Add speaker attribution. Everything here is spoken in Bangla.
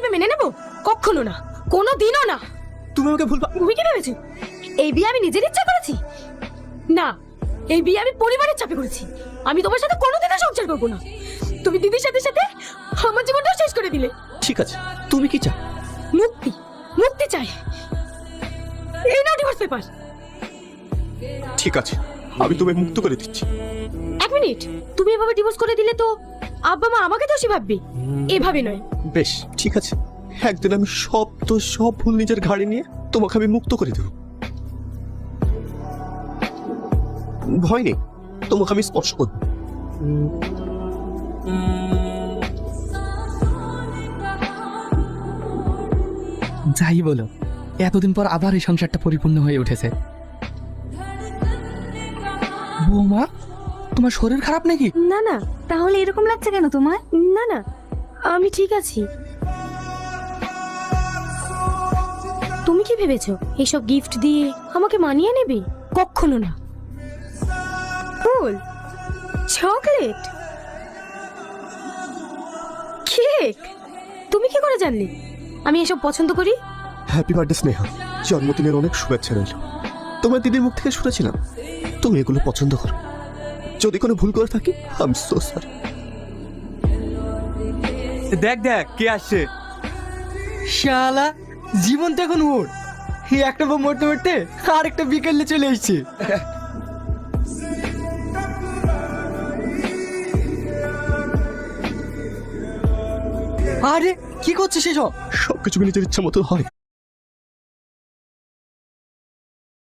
Speaker 1: হিসেবে মেনে নেব? কখনো না, কোনো দিনও না।
Speaker 2: তুমি আমাকে ভুল
Speaker 1: তুমি কি ভেবেছো এই বিয়ে আমি নিজের ইচ্ছা করেছি? না, এই বিয়ে আমি পরিবারের চাপে করেছি। আমি তোমার সাথে কোনোদিনও সংসার করবো না। তুমি দিদির সাথে সাথে আমার জীবনটাও শেষ করে দিলে।
Speaker 2: ঠিক আছে, তুমি কি চাও?
Speaker 1: মুক্তি, মুক্তি চাই। এই নাও ডিভোর্স পেপার।
Speaker 2: ঠিক আছে, আমি তোমায় মুক্ত করে দিচ্ছি।
Speaker 1: এক মিনিট, তুমি এভাবে ডিভোর্স করে দিলে তো আব্বা মা আমাকে দোষী ভাববে। এভাবে নয়।
Speaker 2: বেশ, ঠিক আছে, একদিন আমি সব ভুল নিজের ঘাড়ে নিয়ে তোমাকে আমি মুক্ত করে দেব। ভয় নেই, তোমাকে আমি স্পর্শ করব।
Speaker 3: যাই বলো, এতদিন পর আবার এই সংসারটা পরিপূর্ণ হয়ে উঠেছে। বৌমা, তোমার শরীর খারাপ নাকি?
Speaker 1: না না,
Speaker 4: তাহলে এরকম লাগছে কেন তোমার?
Speaker 1: না না, আমি ঠিক আছি। তুমি কি ভেবেছো এইসব গিফট দিয়ে আমাকে মানিয়ে নেবে? কখনো না। ফুল, চকলেট, কেক, তুমি কি করে জানলে আমি এসব পছন্দ করি?
Speaker 2: হ্যাপি বার্থডে স্নেহা, জন্মদিনের অনেক শুভেচ্ছা রইল। তোমার দিদির মুখ থেকে শুনেছিলাম তুমি এগুলো পছন্দ করো। যদি কোনো ভুল করে থাকি, আই এম সো সরি।
Speaker 5: দেখ দেখ কে আসছে।
Speaker 3: শালা, জীবন তো এখন ওর। এই একটা বউ মরতে মরতে আর একটা বিকেলে চলে এসেছে। আরে কি করছিস এসব?
Speaker 2: সবকিছু কি নিজের ইচ্ছা মতো হয়?